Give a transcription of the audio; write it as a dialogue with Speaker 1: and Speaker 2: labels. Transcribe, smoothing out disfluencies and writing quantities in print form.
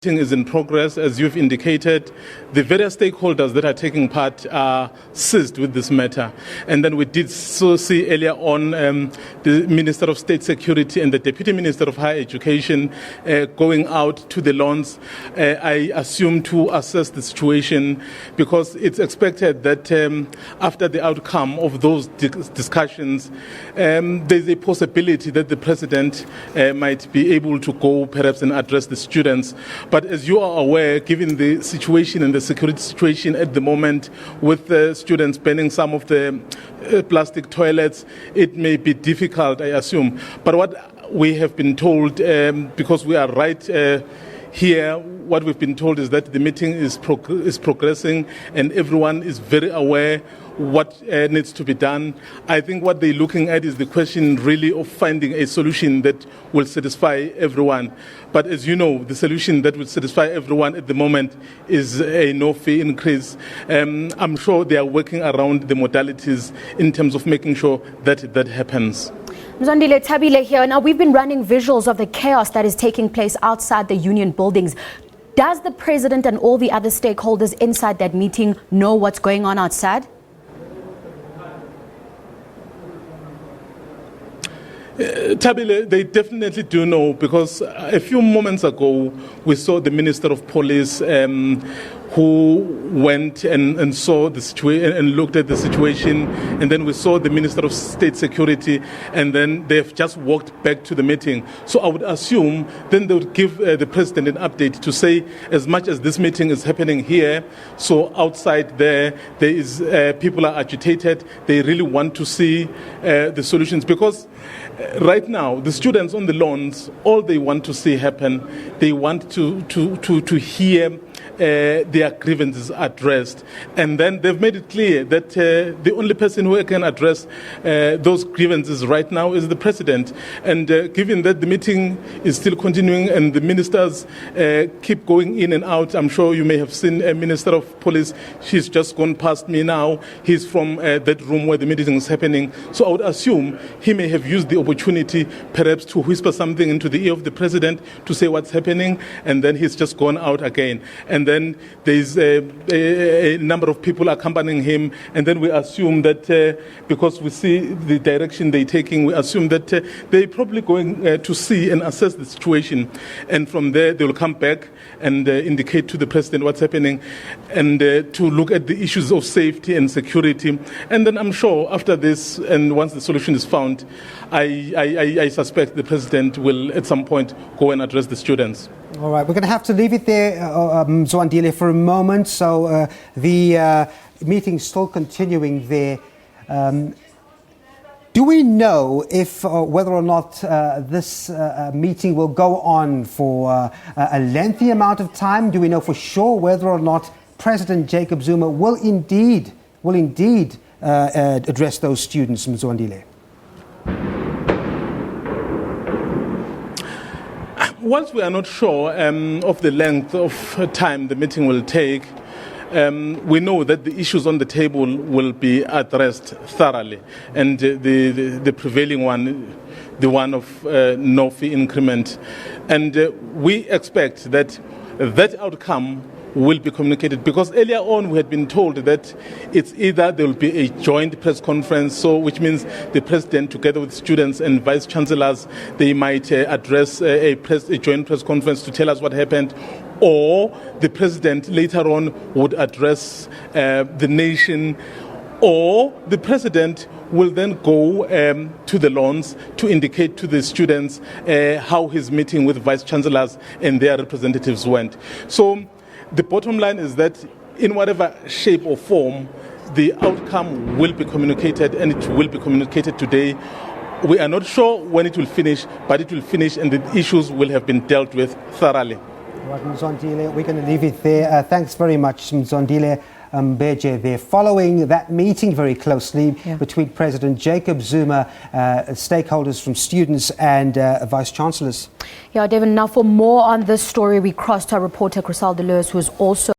Speaker 1: Is in progress, as you've indicated. The various stakeholders that are taking part are seized with this matter. And then we did so see earlier on the Minister of State Security and the Deputy Minister of Higher Education going out to the lawns, I assume to assess the situation, because it's expected that after the outcome of those discussions, there's a possibility that the President might be able to go perhaps and address the students. But as you are aware, given the situation and the security situation at the moment, with the students banning some of the plastic toilets, it may be difficult, I assume. But what we have been told, because we are right here, what we've been told is that the meeting is progressing and everyone is very aware what needs to be done. I think what they're looking at is the question really of finding a solution that will satisfy everyone. But as you know, the solution that will satisfy everyone at the moment is a no-fee increase. I'm sure they are working around the modalities in terms of making sure that that happens.
Speaker 2: Mzwandile Tabile here. Now, we've been running visuals of the chaos that is taking place outside the union buildings. Does the President and all the other stakeholders inside that meeting know what's going on outside?
Speaker 1: Tabile, they definitely do know, because a few moments ago we saw the Minister of Police who went and saw the situation and looked at the situation, and then we saw the Minister of State Security, and then they've just walked back to the meeting. So I would assume then they would give the President an update to say, as much as this meeting is happening here, so outside there is people are agitated, they really want to see the solutions, because right now the students on the lawns, all they want to see happen, they want to hear their grievances addressed. And then they've made it clear that the only person who can address those grievances right now is the President. And given that the meeting is still continuing and the ministers keep going in and out, I'm sure you may have seen a Minister of Police. She's just gone past me now. He's from that room where the meeting is happening. So I would assume he may have used the opportunity perhaps to whisper something into the ear of the President to say what's happening, and then he's just gone out again. And then there's a number of people accompanying him, and then we assume that because we see the direction they're taking, we assume that they're probably going to see and assess the situation, and from there they will come back and indicate to the President what's happening, and to look at the issues of safety and security. And then I'm sure after this, and once the solution is found, I suspect the President will at some point go and address the students.
Speaker 3: All right, we're going to have to leave it there, Mzwandile, for a moment. So the meeting's still continuing there. Do we know if whether or not this meeting will go on for a lengthy amount of time? Do we know for sure whether or not President Jacob Zuma will indeed address those students, Mzwandile?
Speaker 1: Once we are not sure of the length of time the meeting will take, we know that the issues on the table will be addressed thoroughly, and the prevailing one, the one of no fee increment. And we expect that that outcome will be communicated, because earlier on we had been told that it's either there will be a joint press conference, so which means the President together with students and vice chancellors, they might address a joint press conference to tell us what happened, or the President later on would address the nation, or the President will then go to the lawns to indicate to the students how his meeting with vice chancellors and their representatives went. So the bottom line is that in whatever shape or form, the outcome will be communicated, and it will be communicated today. We are not sure when it will finish, but it will finish and the issues will have been dealt with thoroughly.
Speaker 3: Right, Mzwandile, we're going to leave it there. Thanks very much, Mzwandile Mbeje. They're following that meeting very closely between President Jacob Zuma, stakeholders from students and vice chancellors.
Speaker 2: Yeah, David, now for more on this story, we crossed our reporter Crisaldo Lewis, who is also